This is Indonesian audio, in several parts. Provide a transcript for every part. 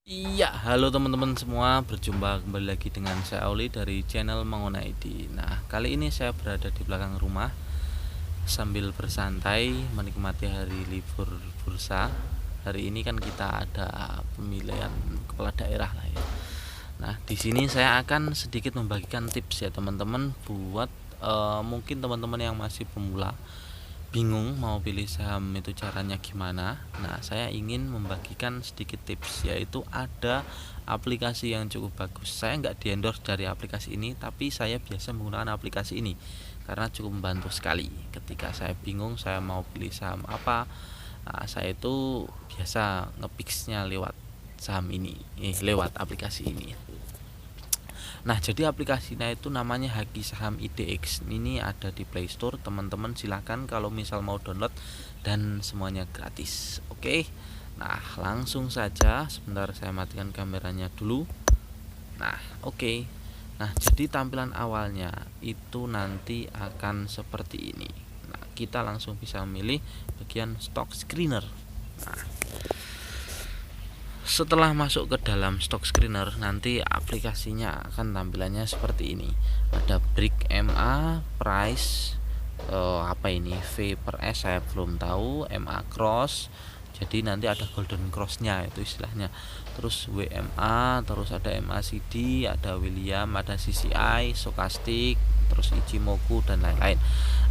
Iya, halo teman-teman semua, berjumpa kembali lagi dengan saya Auli dari channel Mangona ID. Nah, kali ini saya berada di belakang rumah sambil bersantai menikmati hari libur bursa. Hari ini kan kita ada pemilihan kepala daerah lah ya. Nah, di sini saya akan sedikit membagikan tips ya teman-teman buat mungkin teman-teman yang masih pemula bingung mau pilih saham itu caranya gimana. Nah, saya ingin membagikan sedikit tips, yaitu ada aplikasi yang cukup bagus. Saya nggak di endorse dari aplikasi ini, tapi saya biasa menggunakan aplikasi ini karena cukup membantu sekali. Ketika saya bingung saya mau pilih saham apa, nah, saya itu biasa ngepixnya lewat saham ini, lewat aplikasi ini. Nah, jadi aplikasinya itu namanya Haki Saham IDX. Ini ada di Play Store. Teman-teman silahkan kalau misal mau download, dan semuanya gratis. Oke. Nah, langsung saja. Sebentar saya matikan kameranya dulu. Nah, oke. Nah, jadi tampilan awalnya itu nanti akan seperti ini. Nah, kita langsung bisa memilih bagian stock screener. Nah, setelah masuk ke dalam stock screener, nanti aplikasinya akan tampilannya seperti ini. Ada break MA, price, apa ini, V per S saya belum tahu, MA cross. Jadi nanti ada golden crossnya itu istilahnya. Terus WMA, terus ada MACD, ada William, ada CCI, Stochastic, terus Ichimoku dan lain-lain.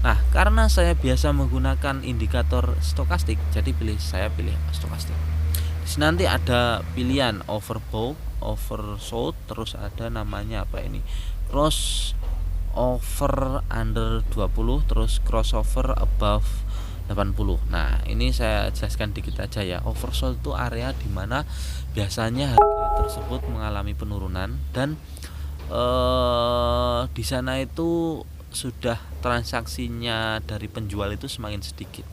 Nah, karena saya biasa menggunakan indikator stokastik, jadi saya pilih stokastik. Nanti ada pilihan overbought, oversold, terus ada namanya apa ini, cross over under 20, terus crossover above 80. Nah, ini saya jelaskan dikit aja ya. Oversold itu area dimana biasanya harga tersebut mengalami penurunan dan di sana itu sudah transaksinya dari penjual itu semakin sedikit.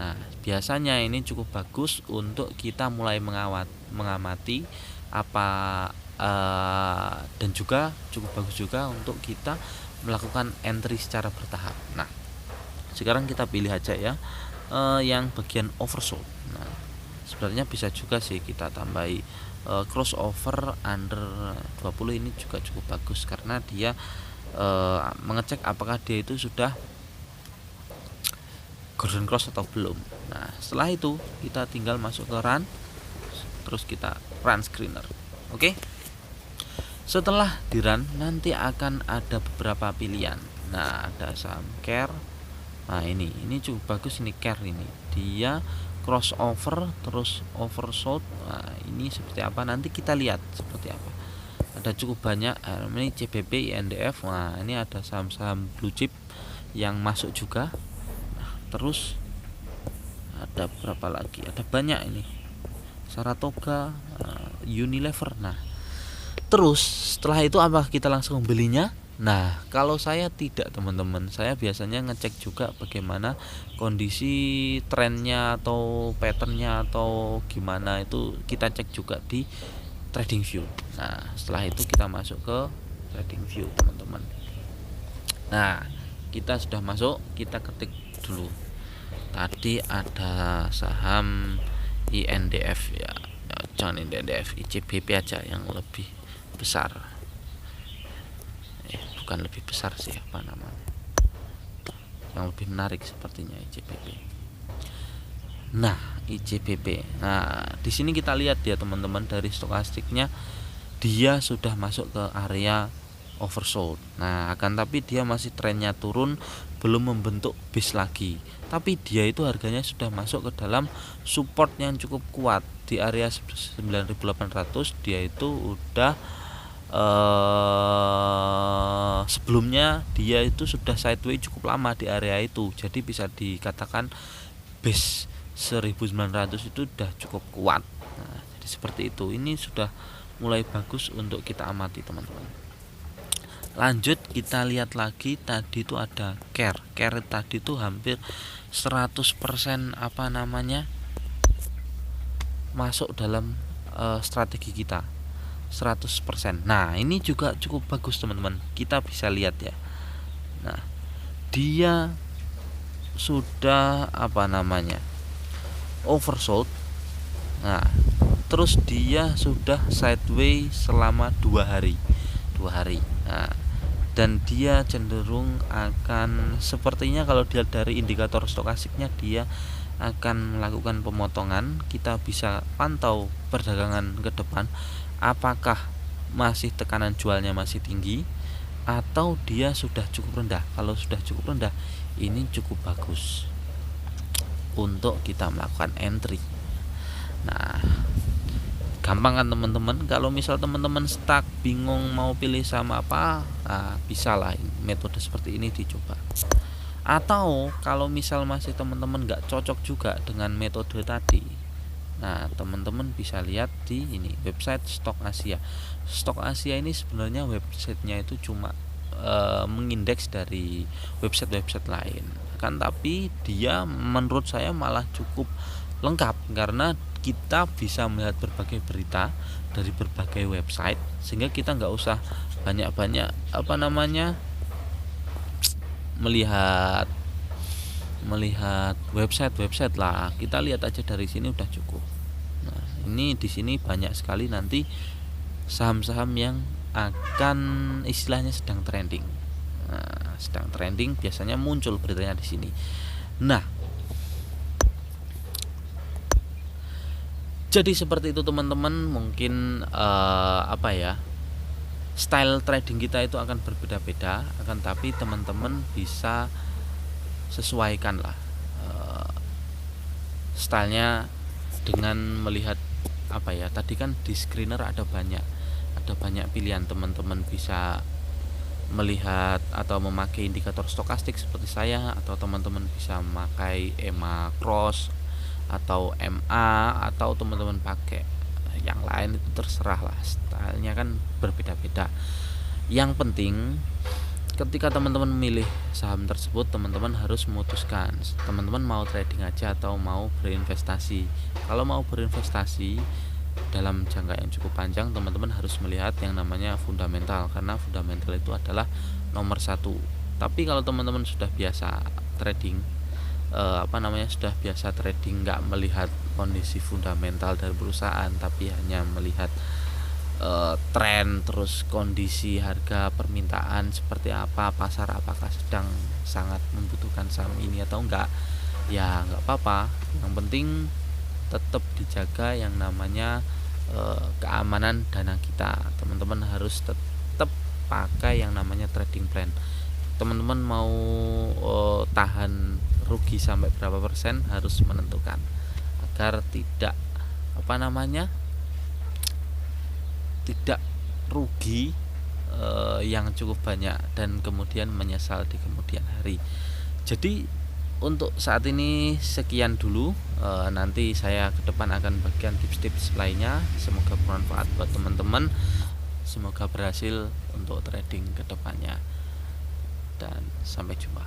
Nah, biasanya ini cukup bagus untuk kita mulai mengamati apa, dan juga cukup bagus juga untuk kita melakukan entry secara bertahap. Nah, sekarang kita pilih aja ya yang bagian oversold. Nah, sebenarnya bisa juga sih kita tambahi crossover under 20, ini juga cukup bagus karena dia mengecek apakah dia itu sudah golden cross atau belum. Nah, setelah itu kita tinggal masuk ke run, terus kita run screener. Oke. Setelah di run nanti akan ada beberapa pilihan. Nah, ada saham care. Nah, ini cukup bagus ini care ini. Dia crossover terus oversold. Nah, ini seperti apa nanti kita lihat seperti apa. Ada cukup banyak. Ini CBP, INDF. Nah, ini ada saham-saham blue chip yang masuk juga. Terus ada berapa lagi, ada banyak ini, Saratoga, Unilever. Nah, terus setelah itu apa, kita langsung belinya. Nah, kalau saya tidak teman-teman, saya biasanya ngecek juga bagaimana kondisi trennya atau patternnya atau gimana, itu kita cek juga di trading view. Nah, setelah itu kita masuk ke trading view teman-teman. Nah, kita sudah masuk, kita ketik dulu. Tadi ada saham INDF ya, jangan INDF, ICBP aja yang lebih besar. Bukan lebih besar sih, apa namanya, yang lebih menarik sepertinya ICBP. Nah, ICBP. Nah, di sini kita lihat ya teman-teman, dari stokastiknya dia sudah masuk ke area oversold. Nah, akan tapi dia masih trennya turun, belum membentuk base lagi. Tapi dia itu harganya sudah masuk ke dalam support yang cukup kuat di area 9.800. Dia itu udah sebelumnya dia itu sudah sideways cukup lama di area itu. Jadi bisa dikatakan base 1900 itu udah cukup kuat. Nah, jadi seperti itu. Ini sudah mulai bagus untuk kita amati teman-teman. Lanjut kita lihat lagi, tadi itu ada care tadi itu hampir 100% apa namanya masuk dalam strategi kita 100%. Nah, ini juga cukup bagus teman-teman, kita bisa lihat ya. Nah, dia sudah apa namanya oversold. Nah, terus dia sudah sideways selama 2 hari. Nah, dan dia cenderung akan, sepertinya kalau dilihat dari indikator stokastiknya, dia akan melakukan pemotongan. Kita bisa pantau perdagangan ke depan, apakah masih tekanan jualnya masih tinggi atau dia sudah cukup rendah. Kalau sudah cukup rendah, ini cukup bagus untuk kita melakukan entry. Nah, gampang kan teman-teman? Kalau misal teman-teman stuck, bingung mau pilih sama apa, bisa lah metode seperti ini dicoba. Atau kalau misal masih teman-teman nggak cocok juga dengan metode tadi, nah teman-teman bisa lihat di ini website Stok Asia. Stok Asia ini sebenarnya websitenya itu cuma mengindeks dari website-website lain kan, tapi dia menurut saya malah cukup lengkap karena kita bisa melihat berbagai berita dari berbagai website, sehingga kita nggak usah banyak-banyak melihat website lah, kita lihat aja dari sini udah cukup. Nah, ini di sini banyak sekali nanti saham-saham yang akan istilahnya sedang trending. Nah, sedang trending biasanya muncul beritanya di sini. Nah, jadi seperti itu teman-teman. Mungkin style trading kita itu akan berbeda-beda, akan tapi teman-teman bisa sesuaikan lah stylenya dengan melihat tadi kan di screener ada banyak pilihan. Teman-teman bisa melihat atau memakai indikator stokastik seperti saya, atau teman-teman bisa memakai EMA cross atau MA, atau teman-teman pakai yang lain, itu terserah lah, stylenya kan berbeda-beda. Yang penting ketika teman-teman memilih saham tersebut, teman-teman harus memutuskan teman-teman mau trading aja atau mau berinvestasi. Kalau mau berinvestasi dalam jangka yang cukup panjang, teman-teman harus melihat yang namanya fundamental, karena fundamental itu adalah nomor satu. Tapi kalau teman-teman sudah biasa trading, sudah biasa trading, nggak melihat kondisi fundamental dari perusahaan, tapi hanya melihat tren, terus kondisi harga permintaan seperti apa, pasar apakah sedang sangat membutuhkan saham ini atau enggak, ya enggak apa-apa. Yang penting tetap dijaga yang namanya keamanan dana kita. Teman-teman harus tetap pakai yang namanya trading plan. Teman-teman mau tahan rugi sampai berapa persen harus menentukan agar tidak tidak rugi yang cukup banyak dan kemudian menyesal di kemudian hari. Jadi untuk saat ini sekian dulu, nanti saya ke depan akan bagikan tips-tips lainnya. Semoga bermanfaat buat teman-teman, semoga berhasil untuk trading ke depannya, dan sampai jumpa.